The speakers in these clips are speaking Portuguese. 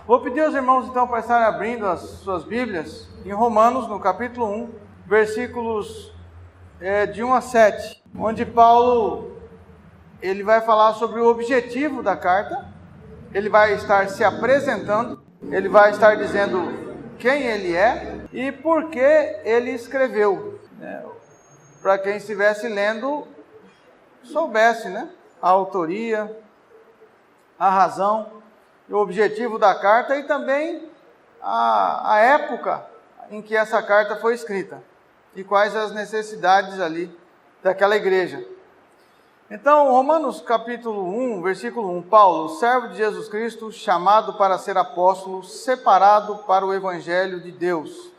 Vou pedir aos irmãos então para estarem abrindo as suas Bíblias em Romanos, no capítulo 1, versículos de 1 a 7, onde Paulo ele vai falar sobre o objetivo da carta, ele vai estar se apresentando, ele vai estar dizendo quem ele é e por que ele escreveu, para quem estivesse lendo soubesse, a autoria, a razão, o objetivo da carta e também a época em que essa carta foi escrita e quais as necessidades ali daquela igreja. Então, Romanos capítulo 1, versículo 1, Paulo, servo de Jesus Cristo, chamado para ser apóstolo, separado para o evangelho de Deus,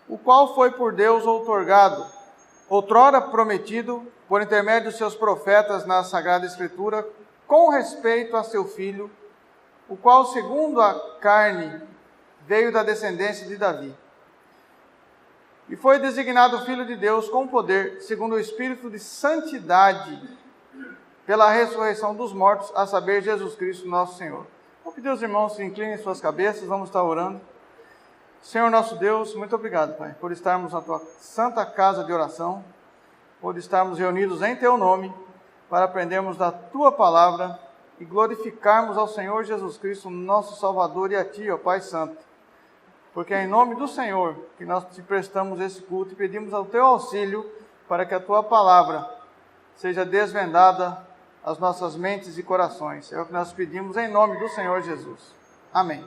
o qual foi por Deus outorgado, outrora prometido por intermédio de seus profetas na Sagrada Escritura, com respeito a seu filho, o qual, segundo a carne, veio da descendência de Davi. E foi designado Filho de Deus com poder, segundo o Espírito de santidade, pela ressurreição dos mortos, a saber, Jesus Cristo, nosso Senhor. Vou pedir aos irmãos que inclinem suas cabeças, vamos estar orando. Senhor nosso Deus, muito obrigado, Pai, por estarmos na Tua santa casa de oração, por estarmos reunidos em Teu nome, para aprendermos da Tua palavra, e glorificarmos ao Senhor Jesus Cristo, nosso Salvador, e a Ti, ó Pai Santo. Porque é em nome do Senhor que nós te prestamos esse culto e pedimos ao Teu auxílio para que a Tua palavra seja desvendada às nossas mentes e corações. É o que nós pedimos em nome do Senhor Jesus. Amém.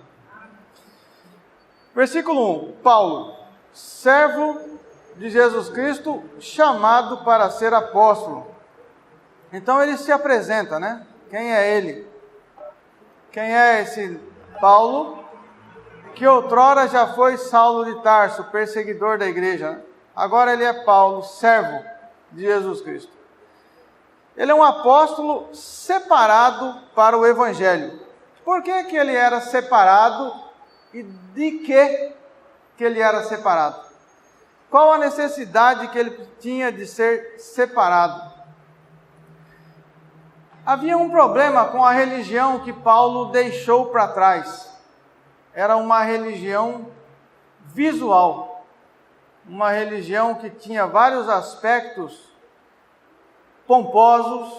Versículo 1. Paulo, servo de Jesus Cristo, chamado para ser apóstolo. Então ele se apresenta, Quem é ele? Quem é esse Paulo, que outrora já foi Saulo de Tarso, perseguidor da igreja? Agora ele é Paulo, servo de Jesus Cristo. Ele é um apóstolo separado para o evangelho. Por que que ele era separado e de que ele era separado? Qual a necessidade que ele tinha de ser separado? Havia um problema com a religião que Paulo deixou para trás. Era uma religião visual, uma religião que tinha vários aspectos pomposos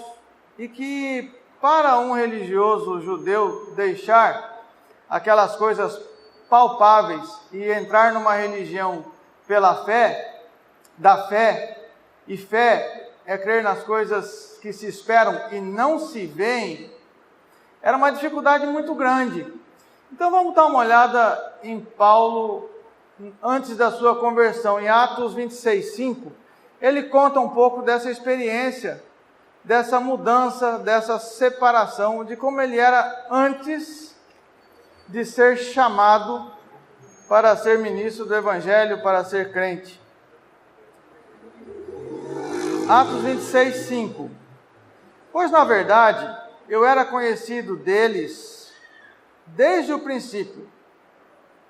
e que, para um religioso judeu deixar aquelas coisas palpáveis e entrar numa religião pela fé, da fé, e fé é crer nas coisas que se esperam e não se veem, era uma dificuldade muito grande. Então vamos dar uma olhada em Paulo antes da sua conversão, em Atos 26:5. Ele conta um pouco dessa experiência, dessa mudança, dessa separação, de como ele era antes de ser chamado para ser ministro do Evangelho, para ser crente. Atos 26:5. Pois, na verdade, eu era conhecido deles desde o princípio,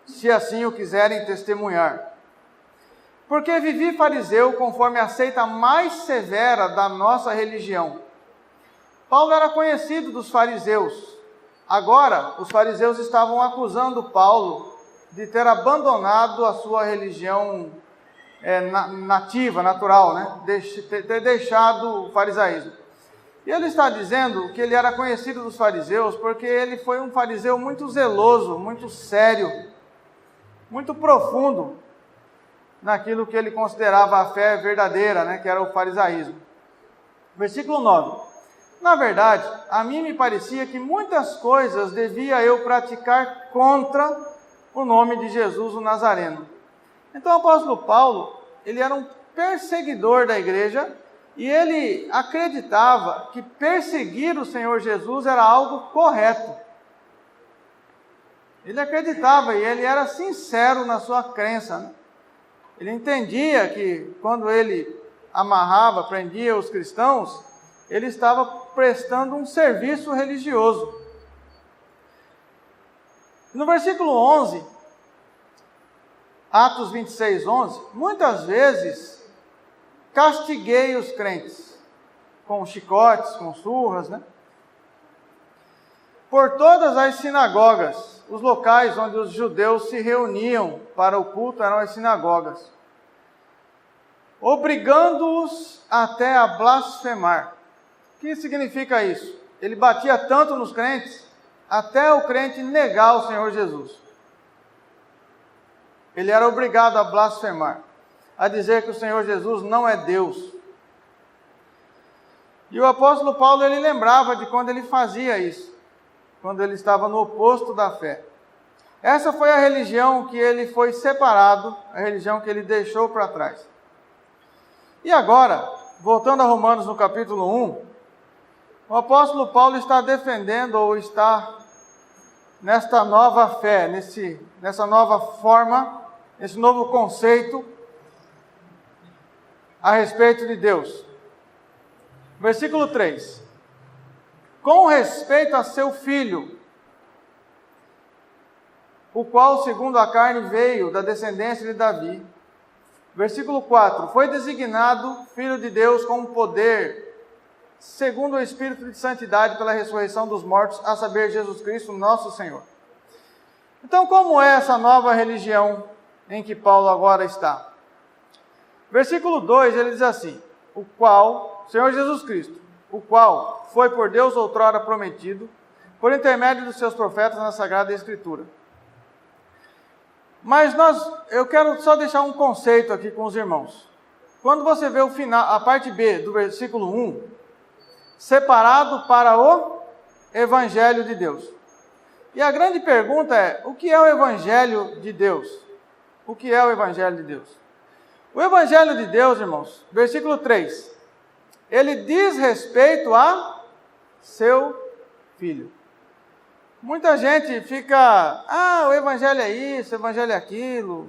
se assim o quiserem testemunhar. Porque vivi fariseu conforme a seita mais severa da nossa religião. Paulo era conhecido dos fariseus. Agora, os fariseus estavam acusando Paulo de ter abandonado a sua religião nativa, natural, ter deixado o farisaísmo. E ele está dizendo que ele era conhecido dos fariseus porque ele foi um fariseu muito zeloso, muito sério, muito profundo naquilo que ele considerava a fé verdadeira, que era o farisaísmo. Versículo 9. Na verdade, a mim me parecia que muitas coisas devia eu praticar contra o nome de Jesus o Nazareno. Então o apóstolo Paulo, ele era um perseguidor da igreja e ele acreditava que perseguir o Senhor Jesus era algo correto. Ele acreditava e ele era sincero na sua crença. Ele entendia que quando ele amarrava, prendia os cristãos, ele estava prestando um serviço religioso. No versículo 11, Atos 26:11, muitas vezes castiguei os crentes com chicotes, com surras, por todas as sinagogas os locais onde os judeus se reuniam para o culto eram as sinagogas, obrigando-os até a blasfemar. O que significa isso? Ele batia tanto nos crentes, até o crente negar o Senhor Jesus. Ele era obrigado a blasfemar, a dizer que o Senhor Jesus não é Deus. E o apóstolo Paulo, ele lembrava de quando ele fazia isso, quando ele estava no oposto da fé. Essa foi a religião que ele foi separado, a religião que ele deixou para trás. E agora, voltando a Romanos no capítulo 1, o apóstolo Paulo está defendendo ou está nesta nova fé, nessa nova forma, esse novo conceito a respeito de Deus. Versículo 3. Com respeito a seu filho, o qual, segundo a carne, veio da descendência de Davi. Versículo 4. Foi designado Filho de Deus com poder, segundo o Espírito de Santidade, pela ressurreição dos mortos, a saber, Jesus Cristo, nosso Senhor. Então, como é essa nova religião em que Paulo agora está? Versículo 2, ele diz assim: o qual, Senhor Jesus Cristo, o qual foi por Deus outrora prometido, por intermédio dos seus profetas na Sagrada Escritura. Mas eu quero só deixar um conceito aqui com os irmãos. Quando você vê o final, a parte B do versículo 1, separado para o Evangelho de Deus. E a grande pergunta é, o que é o Evangelho de Deus? O que é o Evangelho de Deus? O Evangelho de Deus, irmãos, versículo 3, ele diz respeito a seu Filho. Muita gente fica, o Evangelho é isso, o Evangelho é aquilo,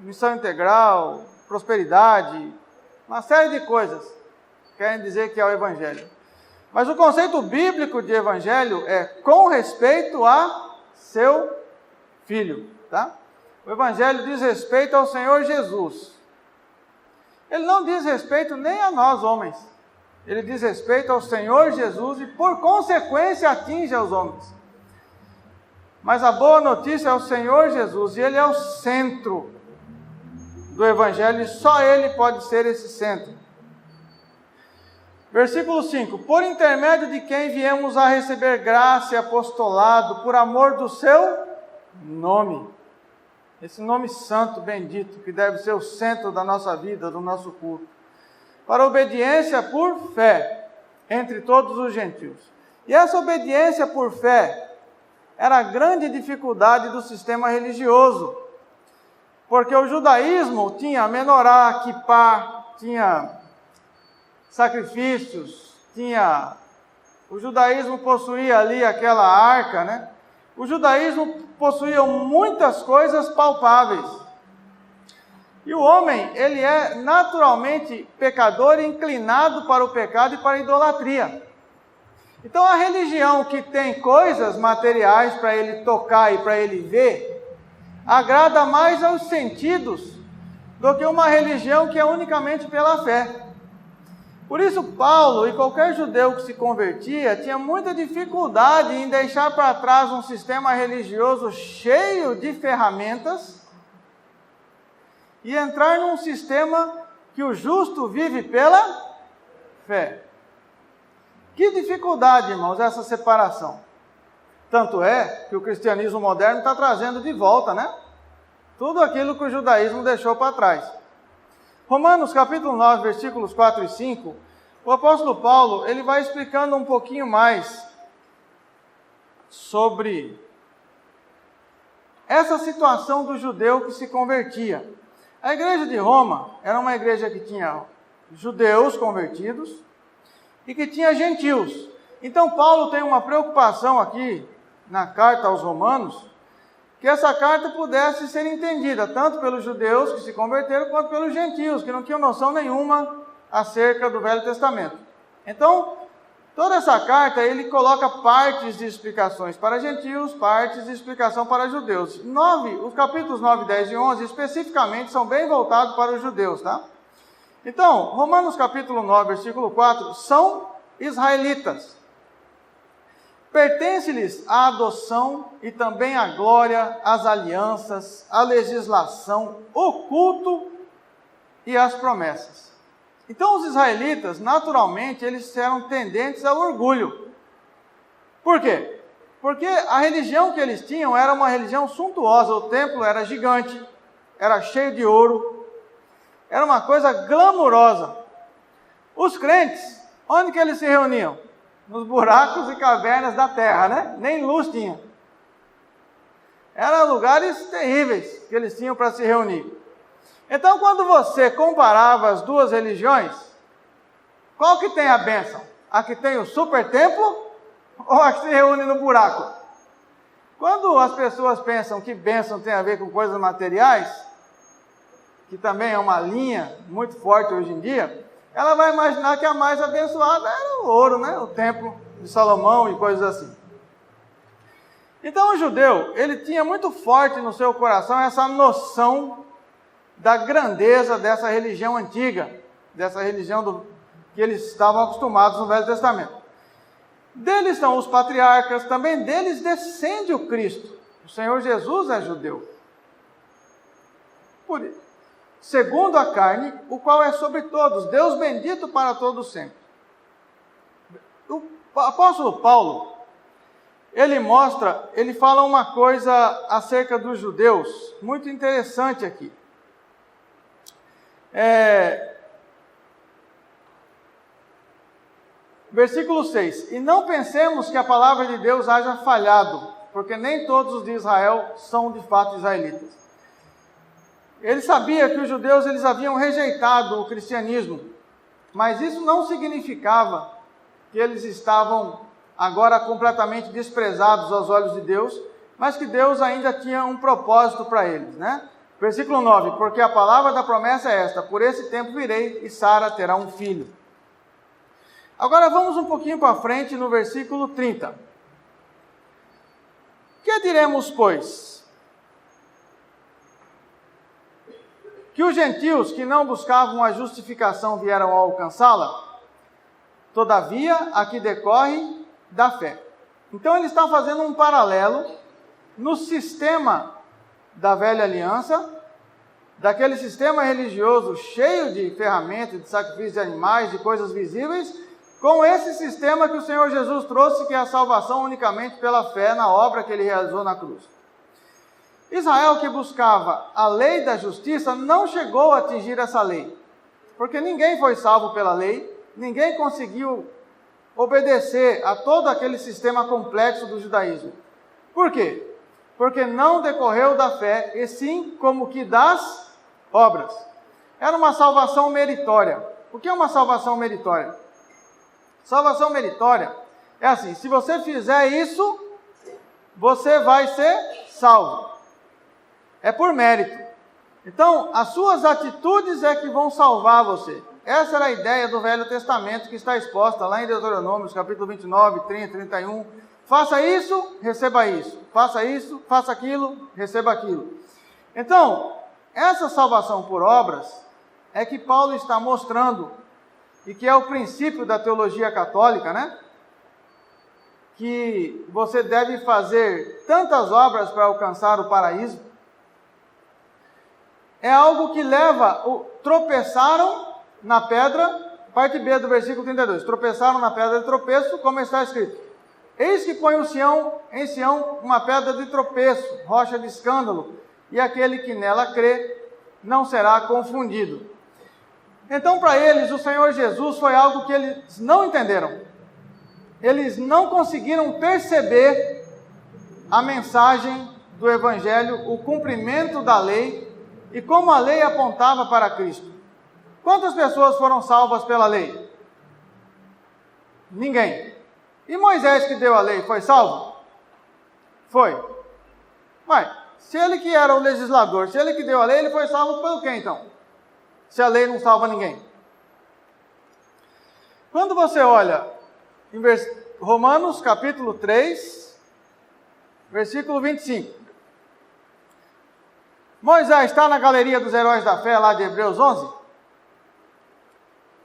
missão integral, prosperidade, uma série de coisas querem dizer que é o Evangelho. Mas o conceito bíblico de Evangelho é com respeito a seu Filho, tá? O Evangelho diz respeito ao Senhor Jesus. Ele não diz respeito nem a nós, homens. Ele diz respeito ao Senhor Jesus e, por consequência, atinge aos homens. Mas a boa notícia é o Senhor Jesus, e Ele é o centro do Evangelho, e só Ele pode ser esse centro. Versículo 5. Por intermédio de quem viemos a receber graça e apostolado, por amor do seu nome. Esse nome santo, bendito, que deve ser o centro da nossa vida, do nosso culto. Para obediência por fé, entre todos os gentios. E essa obediência por fé era a grande dificuldade do sistema religioso. Porque o judaísmo tinha menorá, quipá, tinha sacrifícios, o judaísmo possuía ali aquela arca, né? O judaísmo possuía muitas coisas palpáveis. E o homem, ele é naturalmente pecador e inclinado para o pecado e para a idolatria. Então a religião que tem coisas materiais para ele tocar e para ele ver, agrada mais aos sentidos do que uma religião que é unicamente pela fé. Por isso Paulo e qualquer judeu que se convertia tinha muita dificuldade em deixar para trás um sistema religioso cheio de ferramentas e entrar num sistema que o justo vive pela fé. Que dificuldade, irmãos, essa separação. Tanto é que o cristianismo moderno está trazendo de volta, né? Tudo aquilo que o judaísmo deixou para trás. Romanos capítulo 9, versículos 4 e 5, o apóstolo Paulo, ele vai explicando um pouquinho mais sobre essa situação do judeu que se convertia. A igreja de Roma era uma igreja que tinha judeus convertidos e que tinha gentios. Então Paulo tem uma preocupação aqui na carta aos Romanos, que essa carta pudesse ser entendida tanto pelos judeus que se converteram, quanto pelos gentios, que não tinham noção nenhuma acerca do Velho Testamento. Então, toda essa carta, ele coloca partes de explicações para gentios, partes de explicação para judeus. Os capítulos 9, 10 e 11, especificamente, são bem voltados para os judeus, tá? Então, Romanos capítulo 9, versículo 4, são israelitas. Pertence-lhes a adoção e também a glória, as alianças, a legislação, o culto e as promessas. Então os israelitas, naturalmente, eles eram tendentes ao orgulho. Por quê? Porque a religião que eles tinham era uma religião suntuosa, o templo era gigante, era cheio de ouro, era uma coisa glamurosa. Os crentes, onde que eles se reuniam? Nos buracos e cavernas da terra, né? Nem luz tinha. Eram lugares terríveis que eles tinham para se reunir. Então, quando você comparava as duas religiões, qual que tem a bênção? A que tem o super templo ou a que se reúne no buraco? Quando as pessoas pensam que bênção tem a ver com coisas materiais, que também é uma linha muito forte hoje em dia, ela vai imaginar que a mais abençoada era o ouro, né? O templo de Salomão e coisas assim. Então o judeu, ele tinha muito forte no seu coração essa noção da grandeza dessa religião antiga, dessa religião que eles estavam acostumados no Velho Testamento. Deles são os patriarcas, também deles descende o Cristo. O Senhor Jesus é judeu. Por isso, segundo a carne, o qual é sobre todos, Deus bendito para todos sempre. O apóstolo Paulo, ele fala uma coisa acerca dos judeus, muito interessante aqui. Versículo 6, e não pensemos que a palavra de Deus haja falhado, porque nem todos os de Israel são de fato israelitas. Ele sabia que os judeus eles haviam rejeitado o cristianismo, mas isso não significava que eles estavam agora completamente desprezados aos olhos de Deus, mas que Deus ainda tinha um propósito para eles, né? Versículo 9, porque a palavra da promessa é esta, por esse tempo virei e Sara terá um filho. Agora vamos um pouquinho para frente no versículo 30. Que diremos, pois? Que os gentios que não buscavam a justificação vieram a alcançá-la? Todavia, aqui decorre da fé. Então ele está fazendo um paralelo no sistema da velha aliança, daquele sistema religioso cheio de ferramentas, de sacrifício de animais, de coisas visíveis, com esse sistema que o Senhor Jesus trouxe, que é a salvação unicamente pela fé na obra que ele realizou na cruz. Israel, que buscava a lei da justiça, não chegou a atingir essa lei, porque ninguém foi salvo pela lei, ninguém conseguiu obedecer a todo aquele sistema complexo do judaísmo. Por quê? Porque não decorreu da fé, e sim como que das obras. Era uma salvação meritória. O que é uma salvação meritória? Salvação meritória é assim, se você fizer isso, você vai ser salvo. É por mérito. Então, as suas atitudes é que vão salvar você. Essa era a ideia do Velho Testamento que está exposta lá em Deuteronômio, capítulo 29, 30, 31. Faça isso, receba isso. Faça isso, faça aquilo, receba aquilo. Então, essa salvação por obras é que Paulo está mostrando, e que é o princípio da teologia católica, né? Que você deve fazer tantas obras para alcançar o paraíso. É algo que leva tropeçaram na pedra, parte B do versículo 32, tropeçaram na pedra de tropeço, como está escrito. Eis que põe em Sião uma pedra de tropeço, rocha de escândalo, e aquele que nela crê não será confundido. Então, para eles, o Senhor Jesus foi algo que eles não entenderam. Eles não conseguiram perceber a mensagem do Evangelho, o cumprimento da lei e como a lei apontava para Cristo. Quantas pessoas foram salvas pela lei? Ninguém. E Moisés, que deu a lei, foi salvo? Foi. Mas, se ele que era o legislador, se ele que deu a lei, ele foi salvo pelo quê, então? Se a lei não salva ninguém. Quando você olha em Romanos capítulo 3, versículo 25. Moisés está na galeria dos heróis da fé, lá de Hebreus 11.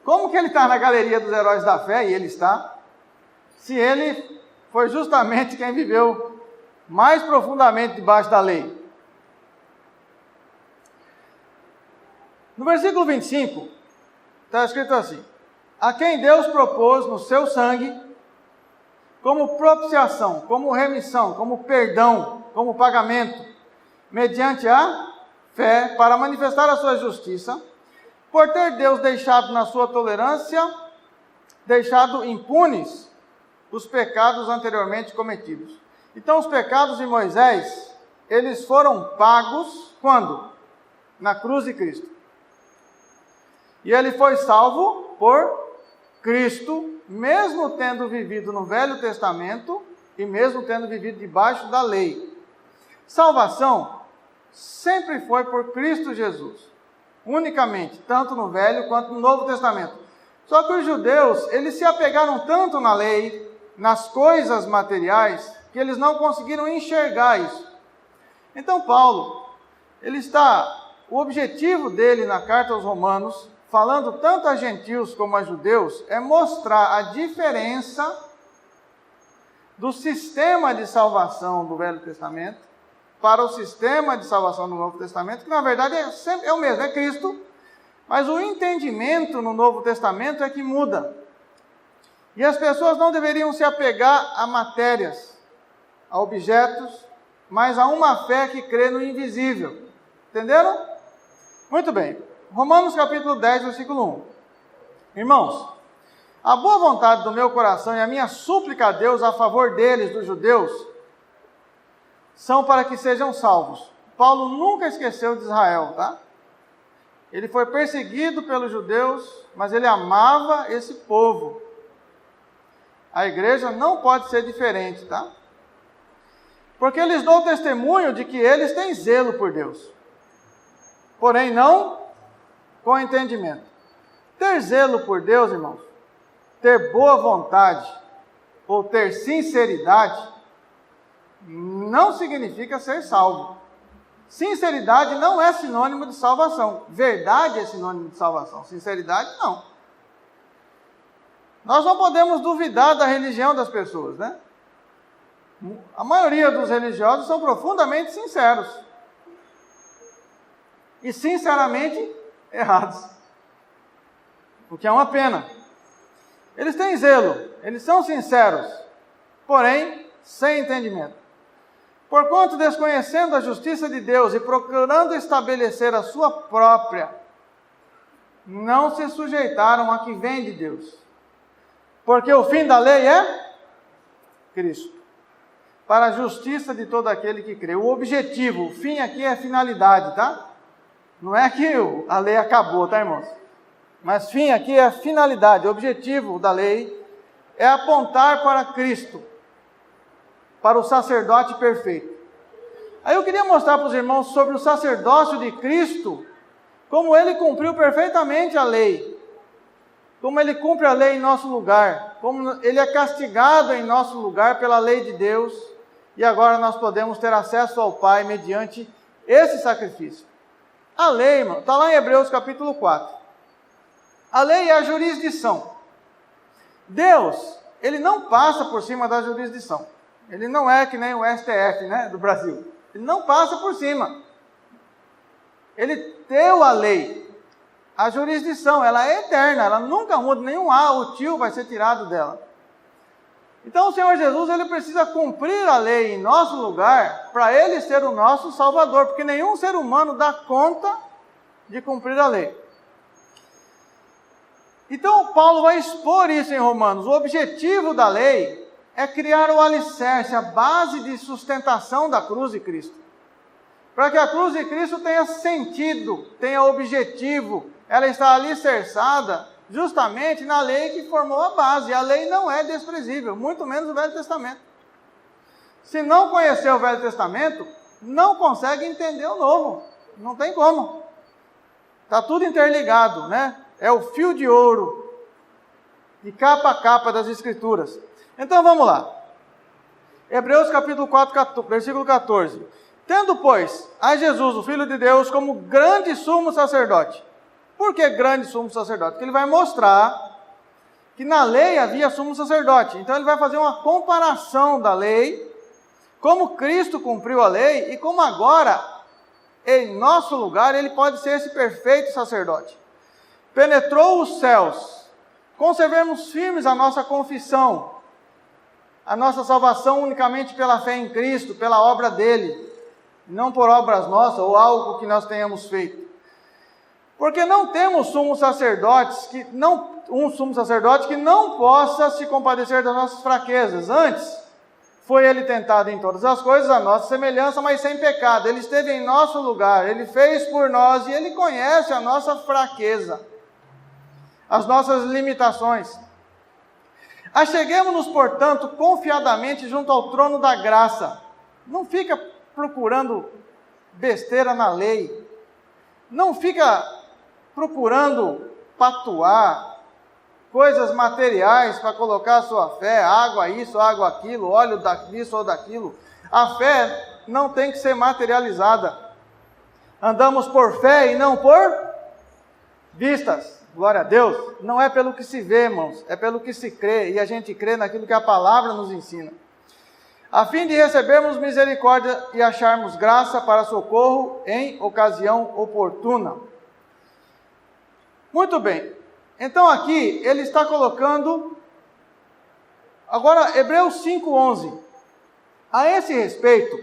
Como que ele está na galeria dos heróis da fé, e ele está, se ele foi justamente quem viveu mais profundamente debaixo da lei. No versículo 25, está escrito assim: a quem Deus propôs no seu sangue, como propiciação, como remissão, como perdão, como pagamento, mediante a fé, para manifestar a sua justiça, por ter Deus deixado na sua tolerância, deixado impunes os pecados anteriormente cometidos. Então, os pecados de Moisés, eles foram pagos quando? Na cruz de Cristo. E ele foi salvo por Cristo, mesmo tendo vivido no Velho Testamento e mesmo tendo vivido debaixo da lei. Salvação sempre foi por Cristo Jesus, unicamente, tanto no Velho quanto no Novo Testamento. Só que os judeus, eles se apegaram tanto na lei, nas coisas materiais, que eles não conseguiram enxergar isso. Então Paulo, o objetivo dele na carta aos Romanos, falando tanto a gentios como a judeus, é mostrar a diferença do sistema de salvação do Velho Testamento para o sistema de salvação do Novo Testamento, que na verdade é o mesmo, é Cristo, mas o entendimento no Novo Testamento é que muda. E as pessoas não deveriam se apegar a matérias, a objetos, mas a uma fé que crê no invisível. Entenderam? Muito bem. Romanos capítulo 10, versículo 1. Irmãos, a boa vontade do meu coração e a minha súplica a Deus a favor deles, dos judeus, são para que sejam salvos. Paulo nunca esqueceu de Israel, tá? Ele foi perseguido pelos judeus, mas ele amava esse povo. A igreja não pode ser diferente, tá? Porque eles dão testemunho de que eles têm zelo por Deus. Porém, não com entendimento. Ter zelo por Deus, irmãos, ter boa vontade ou ter sinceridade, não significa ser salvo. Sinceridade não é sinônimo de salvação. Verdade é sinônimo de salvação. Sinceridade, não. Nós não podemos duvidar da religião das pessoas, né? A maioria dos religiosos são profundamente sinceros. E sinceramente errados. O que é uma pena. Eles têm zelo, eles são sinceros, porém sem entendimento. Porquanto, desconhecendo a justiça de Deus e procurando estabelecer a sua própria, não se sujeitaram a que vem de Deus. Porque o fim da lei é Cristo, para a justiça de todo aquele que crê. O objetivo, o fim aqui é a finalidade, tá? Não é que a lei acabou, tá, irmãos? Mas fim aqui é a finalidade, o objetivo da lei é apontar para Cristo, para o sacerdote perfeito. Aí eu queria mostrar para os irmãos sobre o sacerdócio de Cristo, como ele cumpriu perfeitamente a lei, como ele cumpre a lei em nosso lugar, como ele é castigado em nosso lugar pela lei de Deus, e agora nós podemos ter acesso ao Pai mediante esse sacrifício. A lei, irmão, está lá em Hebreus capítulo 4. A lei é a jurisdição. Deus, ele não passa por cima da jurisdição. Ele não é que nem o STF, né, do Brasil. Ele não passa por cima. Ele deu a lei. A jurisdição, ela é eterna, ela nunca muda, nenhum o tio vai ser tirado dela. Então o Senhor Jesus, ele precisa cumprir a lei em nosso lugar, para ele ser o nosso Salvador, porque nenhum ser humano dá conta de cumprir a lei. Então Paulo vai expor isso em Romanos. O objetivo da lei é criar o alicerce, a base de sustentação da cruz de Cristo. Para que a cruz de Cristo tenha sentido, tenha objetivo, ela está alicerçada justamente na lei que formou a base. A lei não é desprezível, muito menos o Velho Testamento. Se não conhecer o Velho Testamento, não consegue entender o Novo. Não tem como. Está tudo interligado, né? É o fio de ouro, de capa a capa das Escrituras. Então vamos lá. Hebreus capítulo 4, versículo 14. Tendo, pois, a Jesus, o Filho de Deus, como grande sumo sacerdote. Por que grande sumo sacerdote? Porque ele vai mostrar que na lei havia sumo sacerdote. Então ele vai fazer uma comparação da lei, como Cristo cumpriu a lei e como agora, em nosso lugar, ele pode ser esse perfeito sacerdote. Penetrou os céus, conservemos firmes a nossa confissão, a nossa salvação unicamente pela fé em Cristo, pela obra dele, não por obras nossas ou algo que nós tenhamos feito. Porque não temos um sumo sacerdote que não possa se compadecer das nossas fraquezas. Antes, foi ele tentado em todas as coisas, a nossa semelhança, mas sem pecado. Ele esteve em nosso lugar, ele fez por nós e ele conhece a nossa fraqueza, as nossas limitações. Acheguemo-nos, portanto, confiadamente junto ao trono da graça. Não fica procurando besteira na lei. Não fica procurando patuar coisas materiais para colocar a sua fé, água isso, água aquilo, óleo disso ou daquilo. A fé não tem que ser materializada. Andamos por fé e não por vistas. Glória a Deus. Não é pelo que se vê, irmãos, é pelo que se crê. E a gente crê naquilo que a palavra nos ensina. A fim de recebermos misericórdia e acharmos graça para socorro em ocasião oportuna. Muito bem. Então aqui ele está colocando, agora Hebreus 5:11. A esse respeito,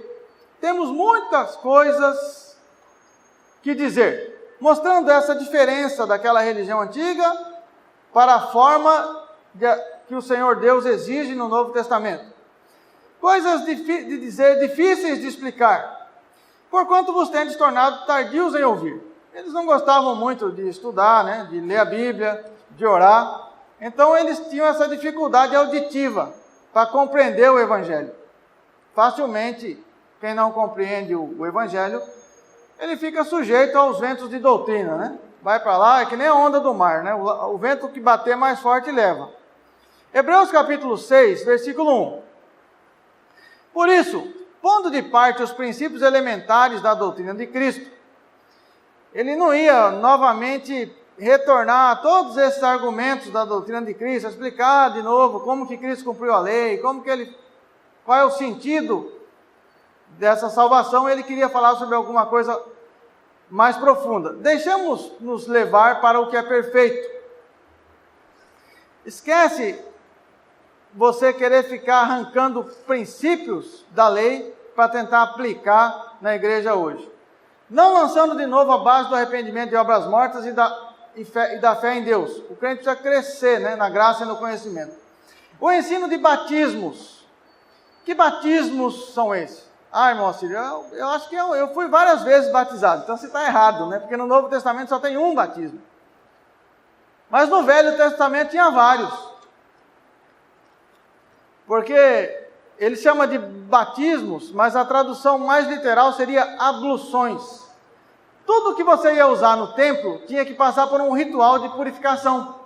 temos muitas coisas que dizer, mostrando essa diferença daquela religião antiga para a forma que o Senhor Deus exige no Novo Testamento. Coisas de dizer, difíceis de explicar, porquanto vos tendes tornado tardios em ouvir. Eles não gostavam muito de estudar, né, de ler a Bíblia, de orar. Então eles tinham essa dificuldade auditiva para compreender o Evangelho. Facilmente, quem não compreende o Evangelho, ele fica sujeito aos ventos de doutrina, né? Vai para lá, é que nem a onda do mar, né? O vento que bater mais forte leva. Hebreus capítulo 6, versículo 1. Por isso, pondo de parte os princípios elementares da doutrina de Cristo, ele não ia novamente retornar a todos esses argumentos da doutrina de Cristo, explicar de novo como que Cristo cumpriu a lei, qual é o sentido dessa salvação. Ele queria falar sobre alguma coisa mais profunda. Deixamos nos levar para o que é perfeito. Esquece você querer ficar arrancando princípios da lei para tentar aplicar na igreja hoje. Não lançando de novo a base do arrependimento de obras mortas e da fé em Deus. O crente precisa crescer, né, na graça e no conhecimento. O ensino de batismos. Que batismos são esses? Irmão Círio, eu acho que eu fui várias vezes batizado. Então você está errado, né? Porque no Novo Testamento só tem um batismo. Mas no Velho Testamento tinha vários. Porque ele chama de batismos, mas a tradução mais literal seria abluções. Tudo que você ia usar no templo tinha que passar por um ritual de purificação.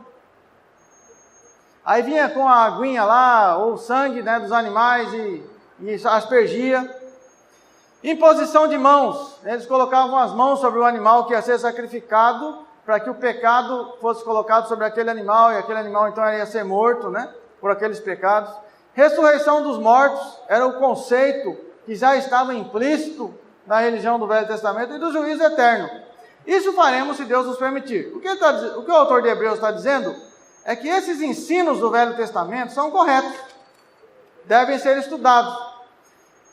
Aí vinha com a aguinha lá, ou o sangue, né, dos animais e aspergia. Imposição de mãos. Eles colocavam as mãos sobre o animal que ia ser sacrificado, para que o pecado fosse colocado sobre aquele animal, e aquele animal então ia ser morto, né, por aqueles pecados. Ressurreição dos mortos era o conceito que já estava implícito na religião do Velho Testamento e do juízo eterno. Isso faremos se Deus nos permitir. O que o autor de Hebreus está dizendo é que esses ensinos do Velho Testamento são corretos, devem ser estudados,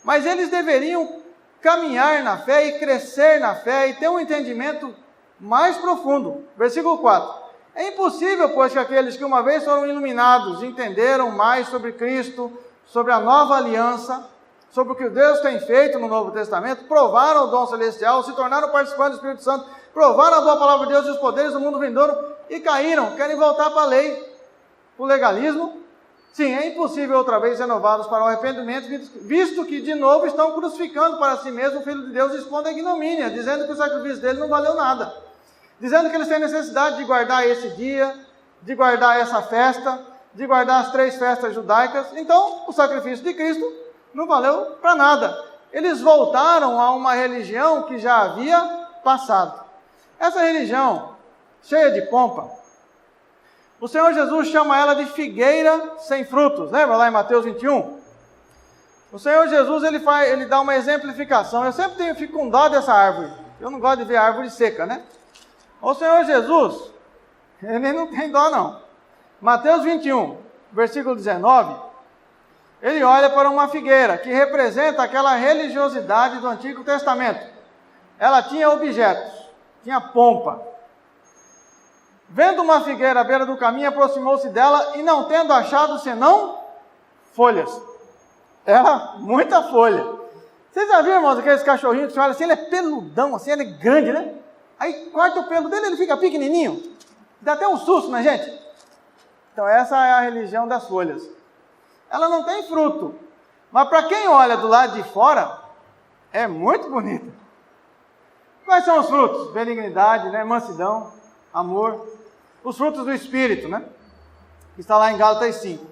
mas eles deveriam caminhar na fé e crescer na fé e ter um entendimento mais profundo. Versículo 4. É impossível, pois, que aqueles que uma vez foram iluminados, entenderam mais sobre Cristo, sobre a nova aliança, sobre o que Deus tem feito no Novo Testamento, provaram o dom celestial, se tornaram participantes do Espírito Santo, provaram a boa palavra de Deus e os poderes do mundo vindouro e caíram, querem voltar para a lei, para o legalismo. Sim, é impossível outra vez renovados para o arrependimento, visto que de novo estão crucificando para si mesmo o Filho de Deus e expondo a ignomínia, dizendo que o sacrifício dele não valeu nada. Dizendo que eles têm necessidade de guardar esse dia, de guardar essa festa, de guardar as 3 festas judaicas. Então, o sacrifício de Cristo não valeu para nada. Eles voltaram a uma religião que já havia passado. Essa religião, cheia de pompa, O Senhor Jesus chama ela de figueira sem frutos. Lembra lá em Mateus 21? O Senhor Jesus, ele dá uma exemplificação. Eu sempre fico com dó dessa árvore. Eu não gosto de ver árvore seca, né? O Senhor Jesus, ele não tem dó não. Mateus 21, versículo 19, ele olha para uma figueira, que representa aquela religiosidade do Antigo Testamento. Ela tinha objetos, tinha pompa. Vendo uma figueira à beira do caminho, aproximou-se dela e não tendo achado senão folhas. Era muita folha. Vocês já viram, irmãos, aqueles cachorrinhos que você olha assim, ele é peludão, assim, ele é grande, né? Aí corta o pelo dele, ele fica pequenininho. Dá até um susto na gente. Então essa é a religião das folhas. Ela não tem fruto. Mas para quem olha do lado de fora, é muito bonita. Quais são os frutos? Benignidade, né? Mansidão, amor. Os frutos do Espírito, né? Que está lá em Gálatas 5.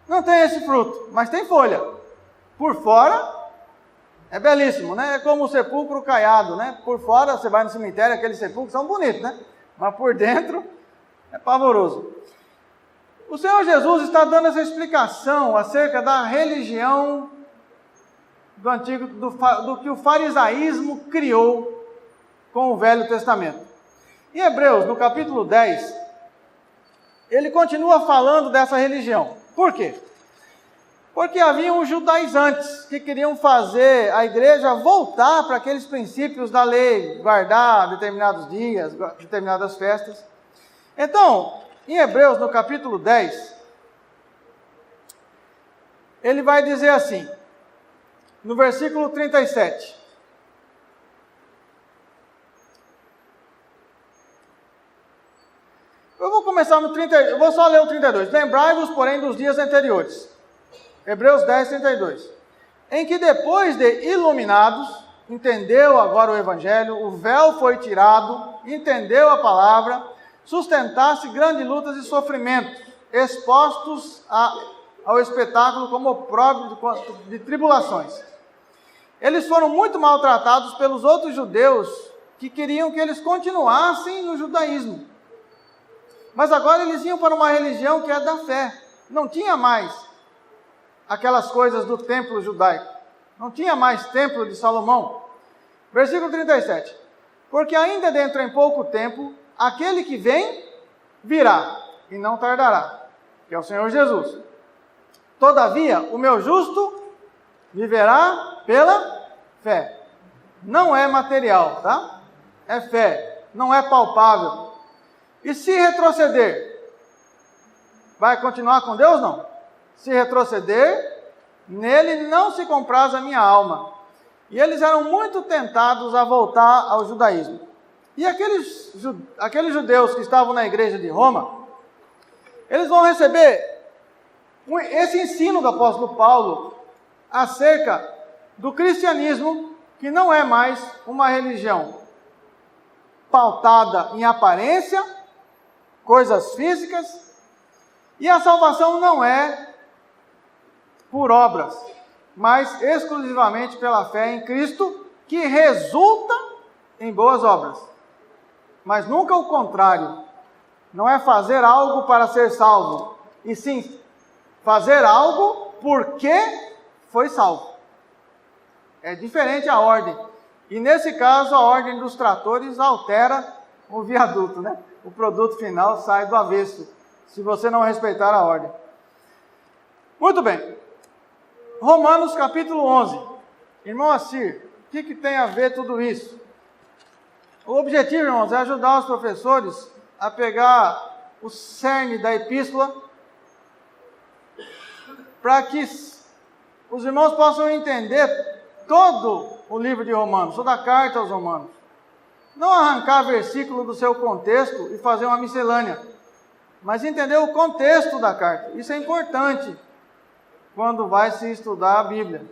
Não tem esse fruto, mas tem folha. Por fora, é belíssimo, né? É como o sepulcro caiado, né? Por fora, você vai no cemitério, aqueles sepulcros são bonitos, né? Mas por dentro, é pavoroso. O Senhor Jesus está dando essa explicação acerca da religião do antigo, do que o farisaísmo criou com o Velho Testamento. Em Hebreus, no capítulo 10, ele continua falando dessa religião. Por quê? Porque havia uns judaizantes que queriam fazer a igreja voltar para aqueles princípios da lei, guardar determinados dias, determinadas festas. Então, em Hebreus, no capítulo 10, ele vai dizer assim, no versículo 37. Eu vou começar no 30, eu vou só ler o 32. Lembrai-vos, porém, dos dias anteriores. Hebreus 10, 32. Em que depois de iluminados, entendeu agora o Evangelho, o véu foi tirado, entendeu a palavra, sustentasse grandes lutas e sofrimentos, expostos ao espetáculo como opróbrio de tribulações. Eles foram muito maltratados pelos outros judeus que queriam que eles continuassem no judaísmo. Mas agora eles iam para uma religião que é da fé. Não tinha mais aquelas coisas do templo judaico. Não tinha mais templo de Salomão. Versículo 37. Porque ainda dentro em pouco tempo, aquele que vem, virá, e não tardará, que é o Senhor Jesus. Todavia, o meu justo viverá pela fé. Não é material, tá? É fé, não é palpável. E se retroceder, vai continuar com Deus? Não. Se retroceder, nele não se compraz a minha alma. E eles eram muito tentados a voltar ao judaísmo. E aqueles judeus que estavam na igreja de Roma, eles vão receber esse ensino do apóstolo Paulo acerca do cristianismo, que não é mais uma religião pautada em aparência, coisas físicas, e a salvação não é por obras, mas exclusivamente pela fé em Cristo, que resulta em boas obras. Mas nunca o contrário. Não é fazer algo para ser salvo, e sim fazer algo porque foi salvo. É diferente a ordem. E nesse caso, a ordem dos tratores altera o viaduto, né? O produto final sai do avesso, se você não respeitar a ordem. Muito bem. Romanos capítulo 11. Irmão Assir, o que tem a ver tudo isso? O objetivo, irmãos, é ajudar os professores a pegar o cerne da epístola, para que os irmãos possam entender todo o livro de Romanos, toda a carta aos Romanos. Não arrancar versículo do seu contexto e fazer uma miscelânea, mas entender o contexto da carta. Isso é importante quando vai se estudar a Bíblia.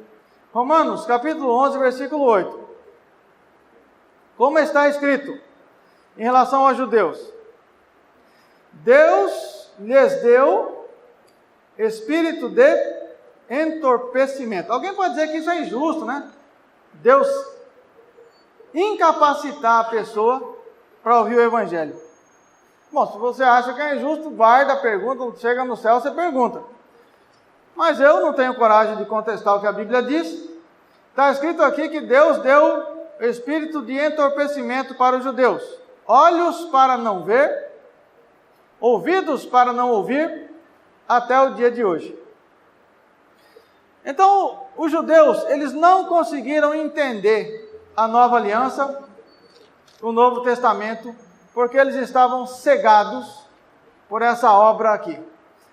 Romanos, capítulo 11, versículo 8. Como está escrito em relação aos judeus? Deus lhes deu espírito de entorpecimento. Alguém pode dizer que isso é injusto, né? Deus incapacitar a pessoa para ouvir o Evangelho. Bom, se você acha que é injusto, guarda a pergunta, chega no céu, você pergunta. Mas eu não tenho coragem de contestar o que a Bíblia diz. Está escrito aqui que Deus deu espírito de entorpecimento para os judeus. Olhos para não ver, ouvidos para não ouvir, até o dia de hoje. Então, os judeus, eles não conseguiram entender a nova aliança, o Novo Testamento, porque eles estavam cegados por essa obra aqui.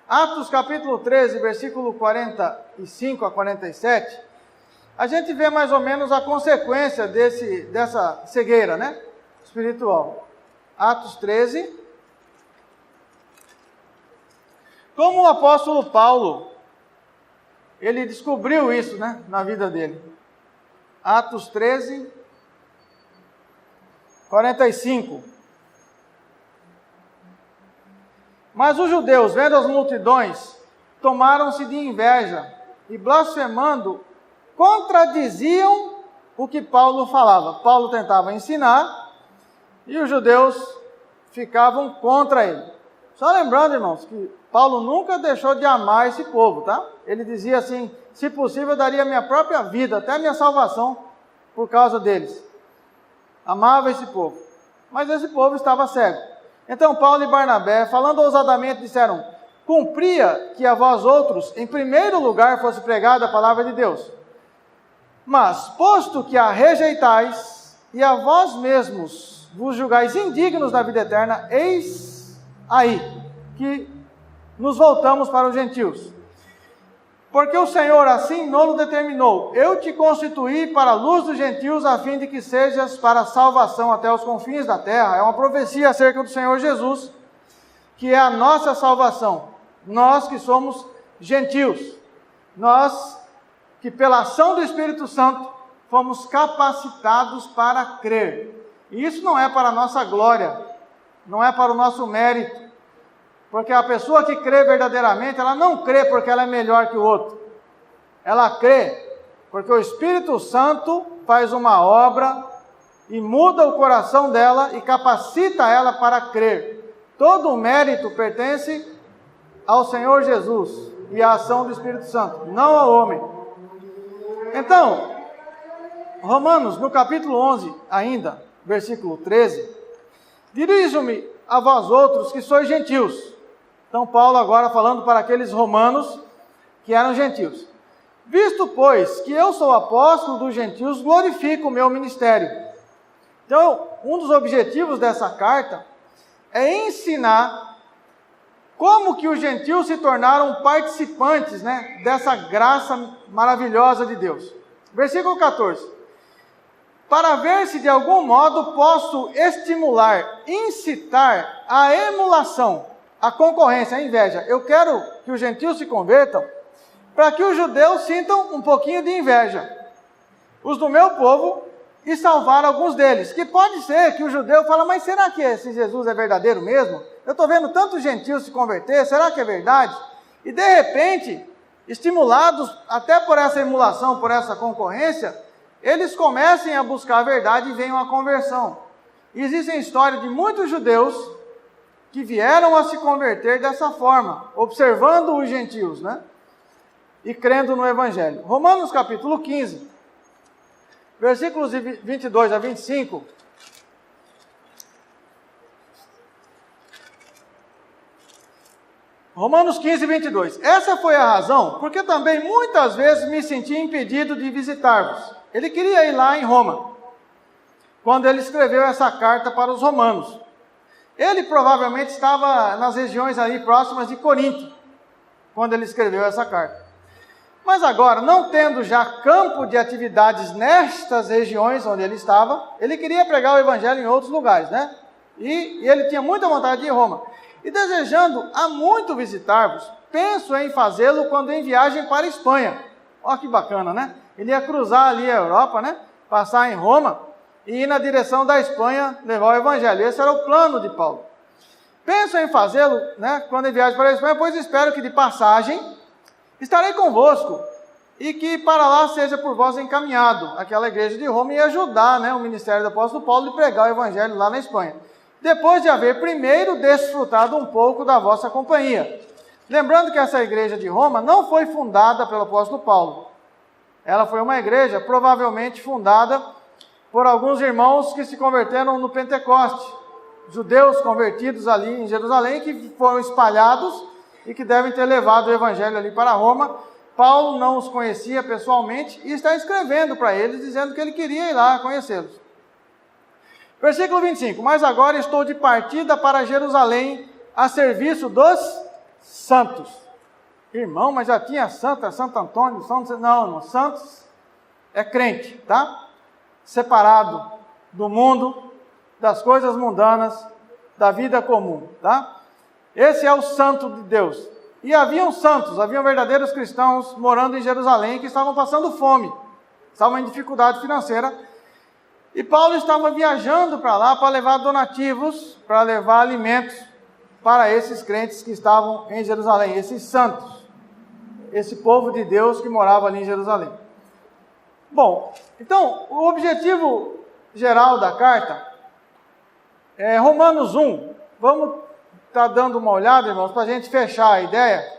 Atos capítulo 13, versículo 45 a 47, a gente vê mais ou menos a consequência dessa cegueira, né? Espiritual. Atos 13. Como o apóstolo Paulo, ele descobriu isso, né, na vida dele. Atos 13, 45. Mas os judeus, vendo as multidões, tomaram-se de inveja e, blasfemando, contradiziam o que Paulo falava. Paulo tentava ensinar e os judeus ficavam contra ele. Só lembrando, irmãos, que Paulo nunca deixou de amar esse povo, tá? Ele dizia assim, se possível eu daria minha própria vida, até minha salvação, por causa deles. Amava esse povo. Mas esse povo estava cego. Então Paulo e Barnabé, falando ousadamente, disseram, cumpria que a vós outros, em primeiro lugar, fosse pregada a palavra de Deus. Mas, posto que a rejeitais, e a vós mesmos vos julgais indignos da vida eterna, eis aí que nos voltamos para os gentios. Porque o Senhor assim nolo determinou, eu te constituí para a luz dos gentios, a fim de que sejas para a salvação até os confins da terra. É uma profecia acerca do Senhor Jesus, que é a nossa salvação. Nós que somos gentios, nós que pela ação do Espírito Santo fomos capacitados para crer. E isso não é para a nossa glória, não é para o nosso mérito. Porque a pessoa que crê verdadeiramente, ela não crê porque ela é melhor que o outro. Ela crê porque o Espírito Santo faz uma obra e muda o coração dela e capacita ela para crer. Todo o mérito pertence ao Senhor Jesus e à ação do Espírito Santo, não ao homem. Então, Romanos, no capítulo 11 ainda, versículo 13, dirijo-me a vós outros que sois gentios. Então Paulo agora falando para aqueles romanos que eram gentios. Visto, pois, que eu sou apóstolo dos gentios, glorifico o meu ministério. Então, um dos objetivos dessa carta é ensinar como que os gentios se tornaram participantes, né, dessa graça maravilhosa de Deus. Versículo 14. Para ver se de algum modo posso estimular, incitar a emulação, a concorrência, a inveja. Eu quero que os gentios se convertam para que os judeus sintam um pouquinho de inveja. Os do meu povo e salvar alguns deles. Que pode ser que o judeu fala, mas será que esse Jesus é verdadeiro mesmo? Eu estou vendo tantos gentios se converter, será que é verdade? E de repente, estimulados até por essa emulação, por essa concorrência, eles comecem a buscar a verdade e venham à conversão. E existem histórias de muitos judeus que vieram a se converter dessa forma, observando os gentios, né? E crendo no Evangelho. Romanos capítulo 15, versículos 22 a 25. Romanos 15, 22. Essa foi a razão, porque também muitas vezes me senti impedido de visitar-vos. Ele queria ir lá em Roma, quando ele escreveu essa carta para os romanos. Ele provavelmente estava nas regiões aí próximas de Corinto, quando ele escreveu essa carta. Mas agora, não tendo já campo de atividades nestas regiões onde ele estava, ele queria pregar o evangelho em outros lugares, né? E ele tinha muita vontade de ir em Roma. E desejando há muito visitar-vos, penso em fazê-lo quando em viagem para a Espanha. Olha que bacana, né? Ele ia cruzar ali a Europa, né? Passar em Roma e ir na direção da Espanha levar o evangelho. Esse era o plano de Paulo. Penso em fazê-lo, né? Quando em viagem para a Espanha, pois espero que de passagem estarei convosco e que para lá seja por vós encaminhado aquela igreja de Roma e ajudar, né, o ministério do apóstolo Paulo de pregar o evangelho lá na Espanha. depois de haver primeiro desfrutado um pouco da vossa companhia. Lembrando que essa igreja de Roma não foi fundada pelo apóstolo Paulo. Ela foi uma igreja provavelmente fundada por alguns irmãos que se converteram no Pentecoste, judeus convertidos ali em Jerusalém, que foram espalhados e que devem ter levado o evangelho ali para Roma. Paulo não os conhecia pessoalmente e está escrevendo para eles, dizendo que ele queria ir lá conhecê-los. Versículo 25, mas agora estou de partida para Jerusalém, a serviço dos santos. Irmão, mas já tinha Santo Antônio, não, irmão, santos é crente, tá? Separado do mundo, das coisas mundanas, da vida comum, tá? Esse é o santo de Deus. E haviam santos, haviam verdadeiros cristãos morando em Jerusalém que estavam passando fome, estavam em dificuldade financeira. E Paulo estava viajando para lá para levar donativos, para levar alimentos para esses crentes que estavam em Jerusalém, esses santos, esse povo de Deus que morava ali em Jerusalém. Bom, então, o objetivo geral da carta é Romanos 1. Vamos estar dando uma olhada, irmãos, para a gente fechar a ideia.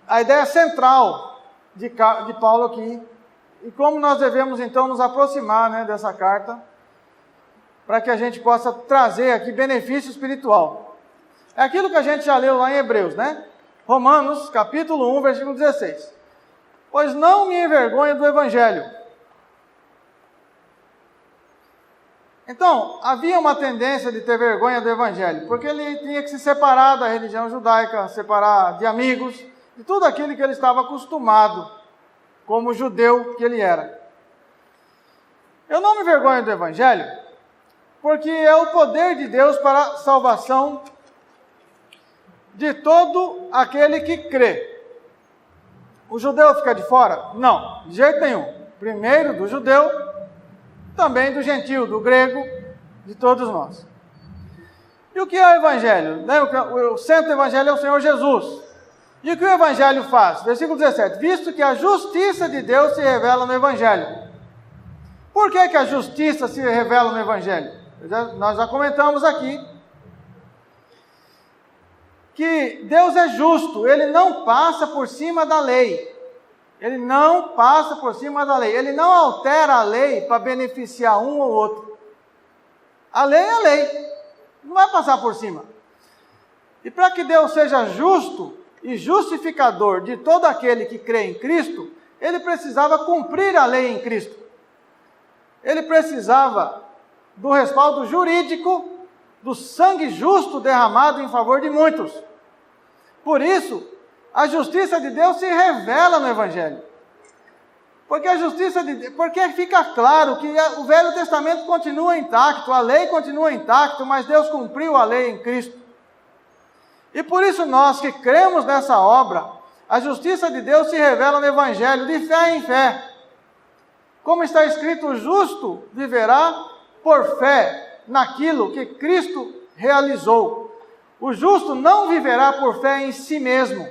A ideia central de Paulo aqui, e como nós devemos então nos aproximar, né, dessa carta, para que a gente possa trazer aqui benefício espiritual. É aquilo que a gente já leu lá em Hebreus, né? Romanos, capítulo 1, versículo 16. Pois não me envergonho do Evangelho. Então, havia uma tendência de ter vergonha do Evangelho, porque ele tinha que se separar da religião judaica, separar de amigos, de tudo aquilo que ele estava acostumado, como judeu que ele era. Eu não me envergonho do Evangelho, porque é o poder de Deus para a salvação de todo aquele que crê. O judeu fica de fora? Não, de jeito nenhum. Primeiro do judeu, também do gentio, do grego, de todos nós. E o que é o Evangelho? O centro do Evangelho é o Senhor Jesus. E o que o Evangelho faz? Versículo 17. Visto que a justiça de Deus se revela no Evangelho. Por que a justiça se revela no Evangelho? Nós já comentamos aqui que Deus é justo, Ele não passa por cima da lei. Ele não passa por cima da lei. Ele não altera a lei para beneficiar um ou outro. A lei é a lei. Não vai passar por cima. E para que Deus seja justo e justificador de todo aquele que crê em Cristo, Ele precisava cumprir a lei em Cristo. Ele precisava do respaldo jurídico do sangue justo derramado em favor de muitos. Por isso, a justiça de Deus se revela no Evangelho. Porque fica claro que o Velho Testamento continua intacto, a lei continua intacta, mas Deus cumpriu a lei em Cristo. E por isso nós que cremos nessa obra, a justiça de Deus se revela no Evangelho, de fé em fé. Como está escrito, o justo viverá por fé naquilo que Cristo realizou. O justo não viverá por fé em si mesmo.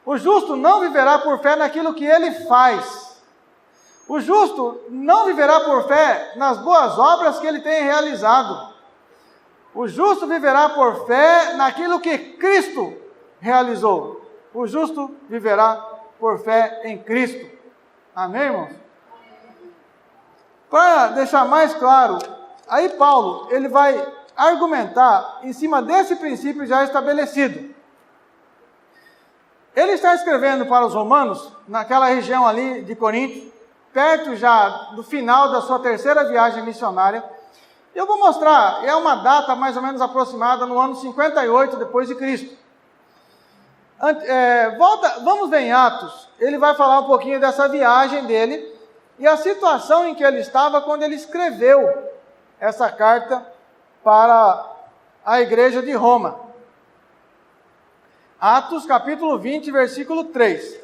O justo não viverá por fé naquilo que ele faz. O justo não viverá por fé nas boas obras que ele tem realizado. O justo viverá por fé naquilo que Cristo realizou. O justo viverá por fé em Cristo. Amém, irmãos? Para deixar mais claro, aí Paulo, ele vai argumentar em cima desse princípio já estabelecido. Ele está escrevendo para os romanos, naquela região ali de Corinto, perto já do final da sua terceira viagem missionária. Eu vou mostrar, é uma data mais ou menos aproximada no ano 58 depois de Cristo. Vamos ver em Atos, ele vai falar um pouquinho dessa viagem dele e a situação em que ele estava quando ele escreveu essa carta para a igreja de Roma. Atos capítulo 20, versículo 3.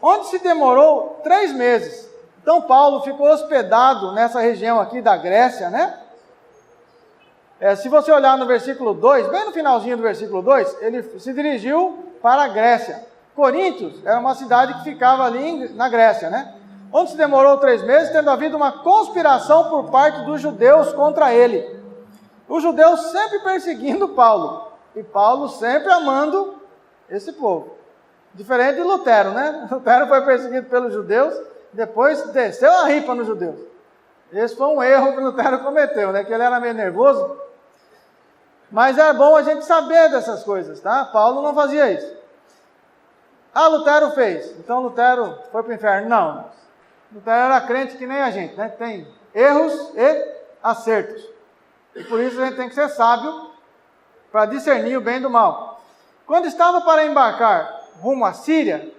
Onde se demorou 3 meses. Então Paulo ficou hospedado nessa região aqui da Grécia, né? Se você olhar no versículo 2, bem no finalzinho do versículo 2, ele se dirigiu para a Grécia. Coríntios era uma cidade que ficava ali na Grécia, né? onde se demorou 3 meses, tendo havido uma conspiração por parte dos judeus contra ele. Os judeus sempre perseguindo Paulo, e Paulo sempre amando esse povo. Diferente de Lutero, né? Lutero foi perseguido pelos judeus, depois desceu a ripa nos judeus. Esse foi um erro que Lutero cometeu, né? Que ele era meio nervoso. Mas é bom a gente saber dessas coisas, tá? Paulo não fazia isso. Ah, Lutero fez, então Lutero foi para o inferno. Não, Lutero era crente que nem a gente, né? Tem erros e acertos. E por isso a gente tem que ser sábio para discernir o bem do mal. Quando estava para embarcar rumo à Síria,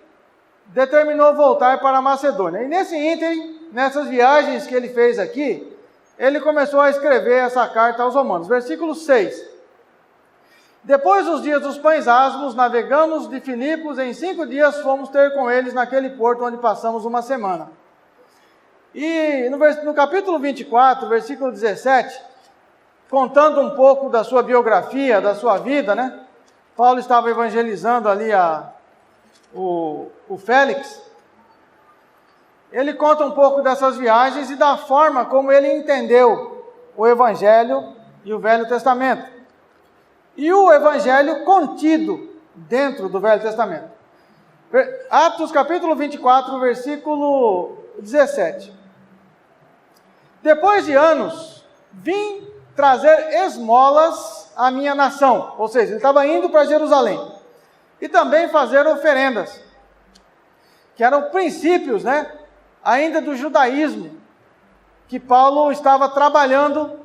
determinou voltar para a Macedônia. E nesse ínterim, nessas viagens que ele fez aqui, ele começou a escrever essa carta aos Romanos. Versículo 6. Depois dos dias dos pães asmos, navegamos de Filipos, em 5 dias fomos ter com eles naquele porto onde passamos uma semana. E no capítulo 24, versículo 17, contando um pouco da sua biografia, da sua vida, né? Paulo estava evangelizando ali o Félix. Ele conta um pouco dessas viagens e da forma como ele entendeu o Evangelho e o Velho Testamento. E o Evangelho contido dentro do Velho Testamento. Atos capítulo 24, versículo 17. Depois de anos, vim trazer esmolas à minha nação. Ou seja, ele estava indo para Jerusalém. E também fazer oferendas, que eram princípios, né, ainda do judaísmo, que Paulo estava trabalhando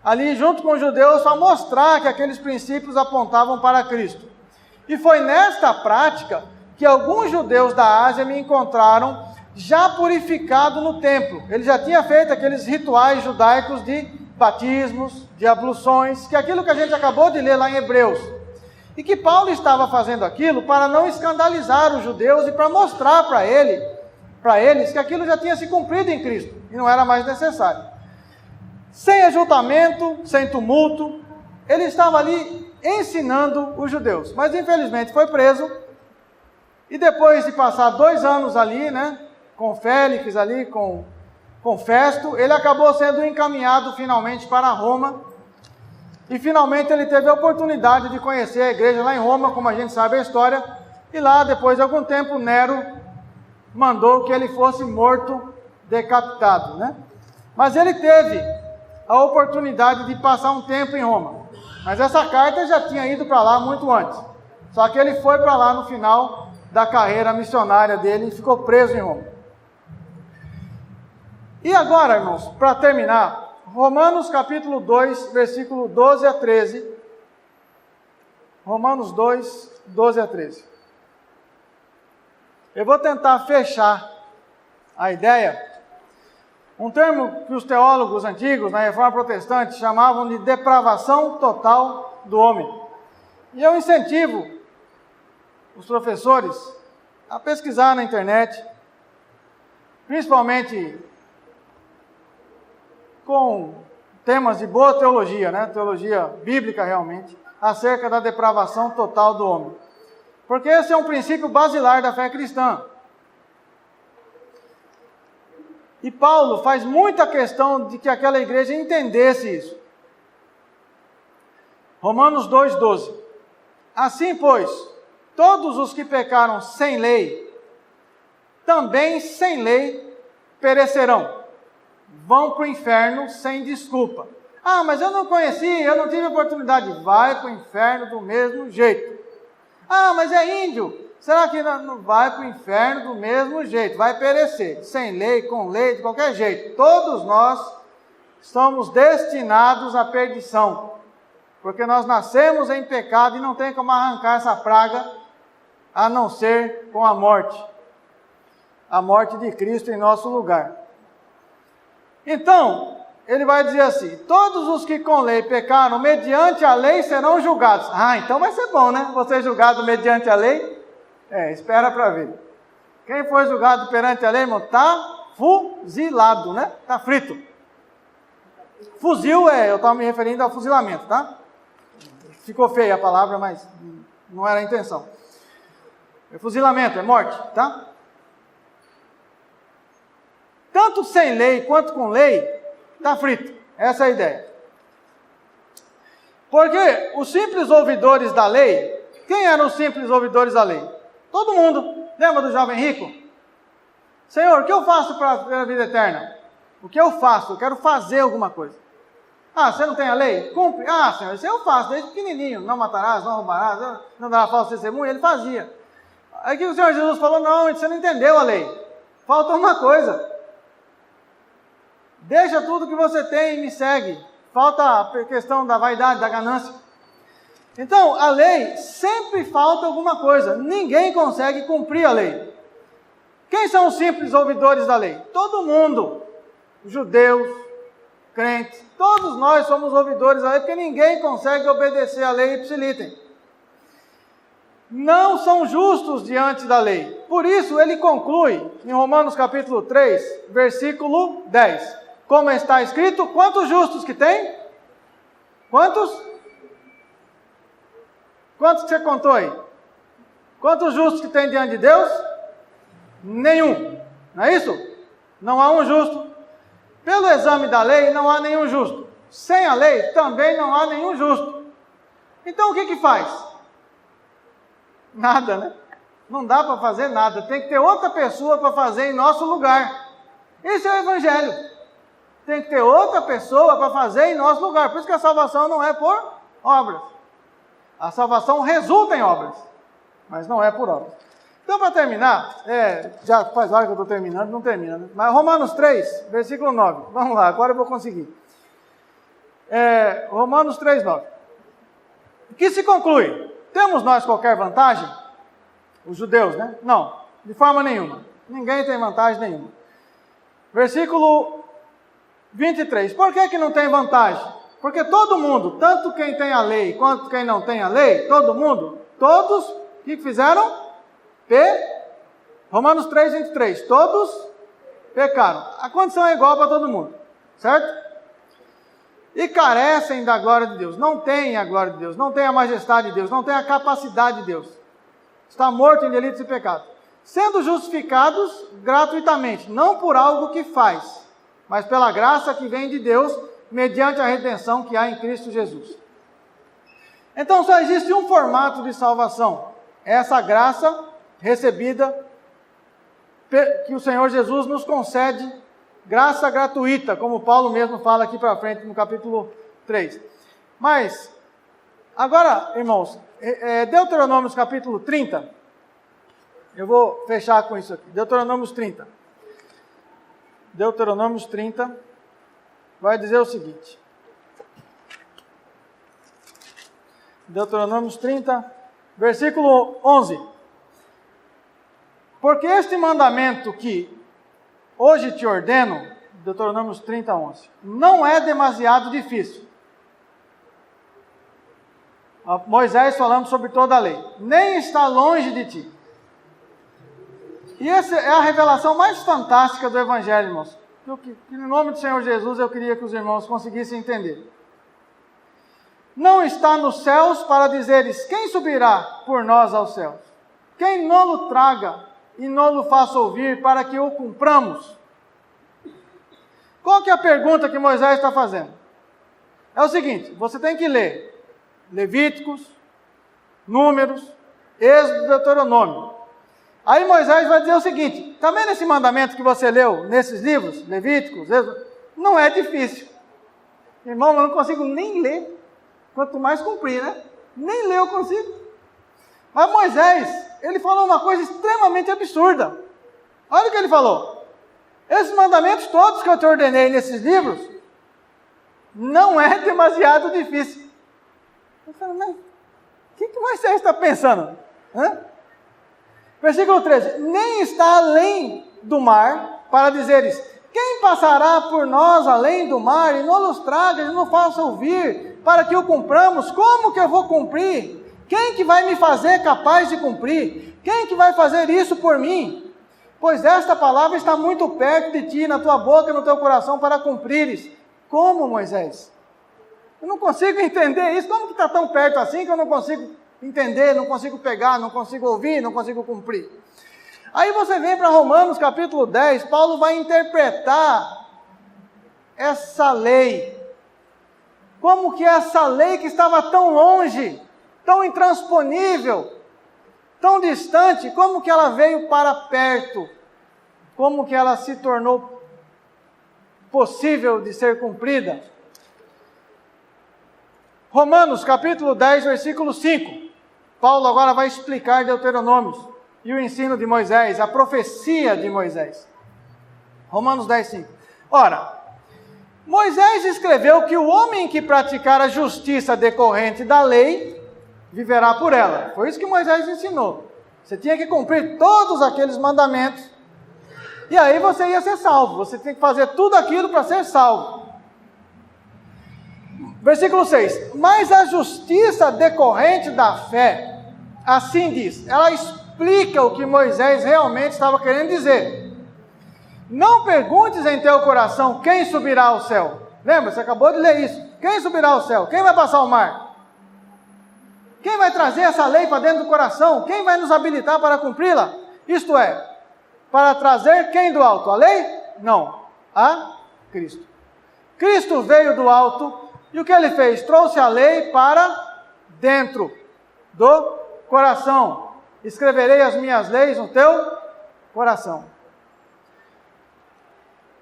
ali junto com os judeus para mostrar que aqueles princípios apontavam para Cristo. E foi nesta prática que alguns judeus da Ásia me encontraram já purificado no templo. Ele já tinha feito aqueles rituais judaicos de batismos, de abluções, que é aquilo que a gente acabou de ler lá em Hebreus. E que Paulo estava fazendo aquilo para não escandalizar os judeus e para mostrar para eles que aquilo já tinha se cumprido em Cristo e não era mais necessário. Sem ajuntamento, sem tumulto, ele estava ali ensinando os judeus. Mas infelizmente foi preso e depois de passar 2 anos ali, né, com Félix ali, com Festo, ele acabou sendo encaminhado finalmente para Roma. E finalmente ele teve a oportunidade de conhecer a igreja lá em Roma, como a gente sabe a história. E lá, depois de algum tempo, Nero mandou que ele fosse morto, decapitado, né? Mas ele teve a oportunidade de passar um tempo em Roma. Mas essa carta já tinha ido para lá muito antes. Só que ele foi para lá no final da carreira missionária dele e ficou preso em Roma. E agora, irmãos, para terminar, Romanos capítulo 2, versículo 12 a 13. Romanos 2, 12 a 13. Eu vou tentar fechar a ideia. Um termo que os teólogos antigos, na Reforma Protestante, chamavam de depravação total do homem. E eu incentivo os professores a pesquisar na internet, principalmente com temas de boa teologia, né? Teologia bíblica realmente, acerca da depravação total do homem. Porque esse é um princípio basilar da fé cristã. E Paulo faz muita questão de que aquela igreja entendesse isso. Romanos 2,12. Assim, pois, todos os que pecaram sem lei, também sem lei perecerão. Vão para o inferno sem desculpa. Ah, mas eu não conheci, eu não tive oportunidade. Vai para o inferno do mesmo jeito. Ah, mas é índio. Será que não vai para o inferno do mesmo jeito? Vai perecer, sem lei, com lei, de qualquer jeito. Todos nós estamos destinados à perdição. Porque nós nascemos em pecado e não tem como arrancar essa praga, a não ser com a morte. A morte de Cristo em nosso lugar. Então, ele vai dizer assim, todos os que com lei pecaram mediante a lei serão julgados. Ah, então vai ser bom, né? Você julgado mediante a lei? Espera para ver. Quem foi julgado perante a lei, irmão, está fuzilado, né? Está frito. Fuzil eu estava me referindo ao fuzilamento, tá? Ficou feia a palavra, mas não era a intenção. Fuzilamento, é morte, tá? tanto sem lei quanto com lei, está frito. Essa é a ideia. Porque os simples ouvidores da lei, quem eram os simples ouvidores da lei? Todo mundo. Lembra do jovem rico? Senhor, o que eu faço para a vida eterna? O que eu faço? Eu quero fazer alguma coisa. Ah, você não tem a lei? Cumpre. Ah, Senhor, isso eu faço desde pequenininho. Não matarás, não roubarás, não dará falso testemunho. Ele fazia. Aí que o Senhor Jesus falou, não, você não entendeu a lei. Falta uma coisa. Deixa tudo que você tem e me segue. Falta a questão da vaidade, da ganância. Então, a lei sempre falta alguma coisa. Ninguém consegue cumprir a lei. Quem são os simples ouvidores da lei? Todo mundo. Judeus, crentes, todos nós somos ouvidores da lei, porque ninguém consegue obedecer a lei ipsilítem. Não são justos diante da lei. Por isso, ele conclui, em Romanos capítulo 3, versículo 10. Como está escrito, quantos justos que tem? Quantos? Quantos que você contou aí? Quantos justos que tem diante de Deus? Nenhum. Não é isso? Não há um justo. Pelo exame da lei, não há nenhum justo. Sem a lei, também não há nenhum justo. Então, o que faz? Nada, né? Não dá para fazer nada. Tem que ter outra pessoa para fazer em nosso lugar. Esse é o Evangelho. Tem que ter outra pessoa para fazer em nosso lugar. Por isso que a salvação não é por obras. A salvação resulta em obras, mas não é por obras. Então, para terminar, já faz hora que eu estou terminando, não termina, né? Mas Romanos 3, versículo 9. Vamos lá, agora eu vou conseguir. Romanos 3, 9. O que se conclui? Temos nós qualquer vantagem? Os judeus, né? Não, de forma nenhuma. Ninguém tem vantagem nenhuma. Versículo 23. Por que não tem vantagem? Porque todo mundo, tanto quem tem a lei quanto quem não tem a lei, todo mundo, todos, o que fizeram? Romanos 3, 23. Todos pecaram. A condição é igual para todo mundo, certo? E carecem da glória de Deus. Não tem a glória de Deus, não tem a majestade de Deus, não tem a capacidade de Deus. Está morto em delitos e pecados. Sendo justificados gratuitamente, não por algo que faz, mas pela graça que vem de Deus, mediante a redenção que há em Cristo Jesus. Então só existe um formato de salvação. Essa graça recebida que o Senhor Jesus nos concede, graça gratuita, como Paulo mesmo fala aqui para frente no capítulo 3. Mas, agora, irmãos, Deuteronômio capítulo 30, eu vou fechar com isso aqui, Deuteronômio 30. Deuteronômio 30 vai dizer o seguinte. Deuteronômio 30, versículo 11. Porque este mandamento que hoje te ordeno, Deuteronômio 30, 11, não é demasiado difícil. Moisés falando sobre toda a lei. Nem está longe de ti. E essa é a revelação mais fantástica do Evangelho, irmãos. Que no nome do Senhor Jesus eu queria que os irmãos conseguissem entender. Não está nos céus para dizeres, quem subirá por nós aos céus? Quem nolo traga e nolo faça ouvir para que o cumpramos? Qual que é a pergunta que Moisés está fazendo? É o seguinte, você tem que ler Levíticos, Números, Êxodo, Deuteronômio. Aí Moisés vai dizer o seguinte, está vendo esse mandamento que você leu nesses livros, Levíticos, Êxodo? Não é difícil. Irmão, eu não consigo nem ler, quanto mais cumprir, né? Nem ler eu consigo. Mas Moisés, ele falou uma coisa extremamente absurda. Olha o que ele falou. Esses mandamentos todos que eu te ordenei nesses livros, não é demasiado difícil. Eu falei, mas o que Moisés está pensando? Versículo 13. Nem está além do mar, para dizeres, quem passará por nós além do mar, e não nos traga, e não faça ouvir, para que o cumpramos? Como que eu vou cumprir? Quem que vai me fazer capaz de cumprir? Quem que vai fazer isso por mim? Pois esta palavra está muito perto de ti, na tua boca e no teu coração, para cumprires. Como, Moisés? Eu não consigo entender isso. Como que está tão perto assim que eu não consigo entender, não consigo pegar, não consigo ouvir, não consigo cumprir? Aí você vem para Romanos capítulo 10, Paulo vai interpretar essa lei. Como que essa lei que estava tão longe, tão intransponível, tão distante, como que ela veio para perto? Como que ela se tornou possível de ser cumprida? Romanos capítulo 10, versículo 5. Paulo agora vai explicar Deuteronômio e o ensino de Moisés, a profecia de Moisés. Romanos 10, 5. Ora, Moisés escreveu que o homem que praticar a justiça decorrente da lei, viverá por ela. Foi isso que Moisés ensinou. Você tinha que cumprir todos aqueles mandamentos, e aí você ia ser salvo. Você tem que fazer tudo aquilo para ser salvo. Versículo 6. Mas a justiça decorrente da fé, assim diz, ela explica o que Moisés realmente estava querendo dizer. Não perguntes em teu coração quem subirá ao céu. Lembra, você acabou de ler isso. Quem subirá ao céu? Quem vai passar o mar? Quem vai trazer essa lei para dentro do coração? Quem vai nos habilitar para cumpri-la? Isto é, para trazer quem do alto? A lei? Não, a Cristo. Cristo veio do alto e o que ele fez? Trouxe a lei para dentro do coração. Escreverei as minhas leis no teu coração.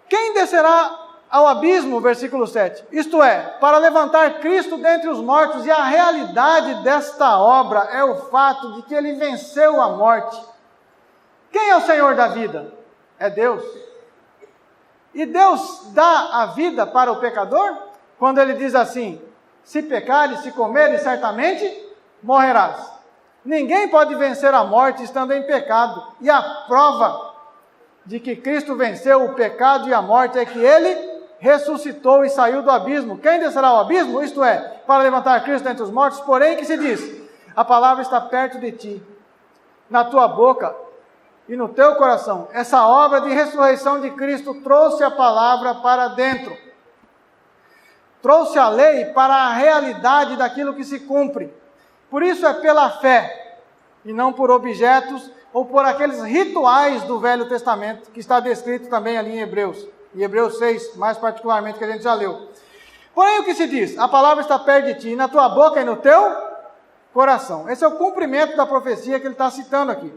Quem descerá ao abismo, versículo 7, isto é, para levantar Cristo dentre os mortos, e a realidade desta obra é o fato de que ele venceu a morte. Quem é o Senhor da vida? É Deus. E Deus dá a vida para o pecador? Quando ele diz assim, se pecares, se comeres, certamente morrerás. Ninguém pode vencer a morte estando em pecado, e a prova de que Cristo venceu o pecado e a morte é que ele ressuscitou e saiu do abismo. Quem descerá ao abismo? Isto é, para levantar Cristo dentre os mortos, porém que se diz, a palavra está perto de ti, na tua boca e no teu coração. Essa obra de ressurreição de Cristo trouxe a palavra para dentro. Trouxe a lei para a realidade daquilo que se cumpre. Por isso é pela fé, e não por objetos ou por aqueles rituais do Velho Testamento, que está descrito também ali em Hebreus 6, mais particularmente, que a gente já leu. Porém, o que se diz? A palavra está perto de ti, na tua boca e no teu coração. Esse é o cumprimento da profecia que ele está citando aqui.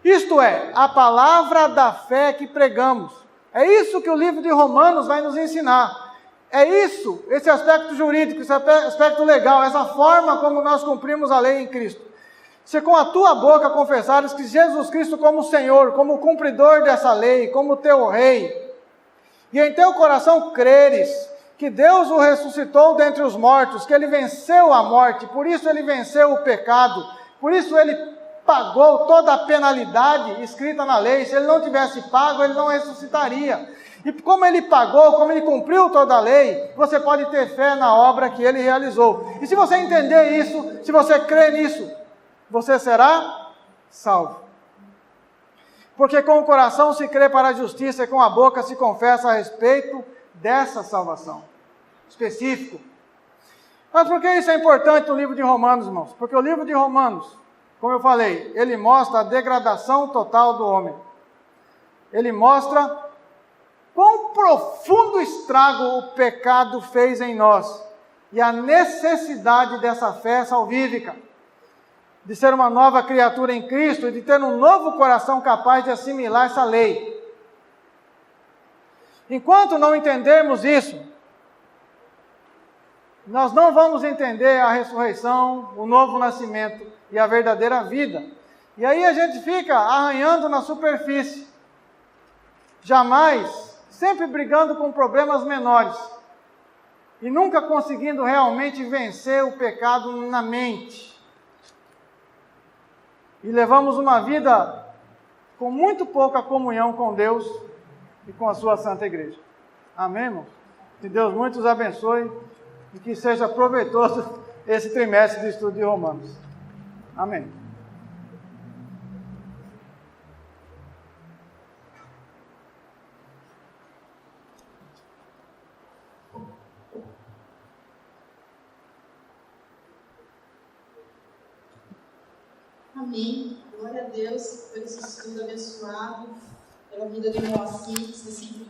Isto é, a palavra da fé que pregamos. É isso que o livro de Romanos vai nos ensinar. É isso, esse aspecto jurídico, esse aspecto legal, essa forma como nós cumprimos a lei em Cristo. Se com a tua boca confessares que Jesus Cristo como Senhor, como cumpridor dessa lei, como teu Rei, e em teu coração creres que Deus o ressuscitou dentre os mortos, que ele venceu a morte, por isso ele venceu o pecado, por isso ele pagou toda a penalidade escrita na lei. Se ele não tivesse pago, ele não ressuscitaria. E como ele pagou, como ele cumpriu toda a lei, você pode ter fé na obra que ele realizou. E se você entender isso, se você crer nisso, você será salvo. Porque com o coração se crê para a justiça e com a boca se confessa a respeito dessa salvação. Específico. Mas por que isso é importante no livro de Romanos, irmãos? Porque o livro de Romanos, como eu falei, ele mostra a degradação total do homem. Ele mostra quão profundo estrago o pecado fez em nós e a necessidade dessa fé salvífica, de ser uma nova criatura em Cristo e de ter um novo coração capaz de assimilar essa lei. Enquanto não entendermos isso, nós não vamos entender a ressurreição, o novo nascimento e a verdadeira vida. E aí a gente fica arranhando na superfície, sempre brigando com problemas menores e nunca conseguindo realmente vencer o pecado na mente. E levamos uma vida com muito pouca comunhão com Deus e com a sua Santa Igreja. Amém, irmãos? Que Deus muito os abençoe e que seja proveitoso esse trimestre de estudo de Romanos. Amém. Amém. Glória a Deus por esse estudo abençoado, pela vida do irmão Assis, discípulo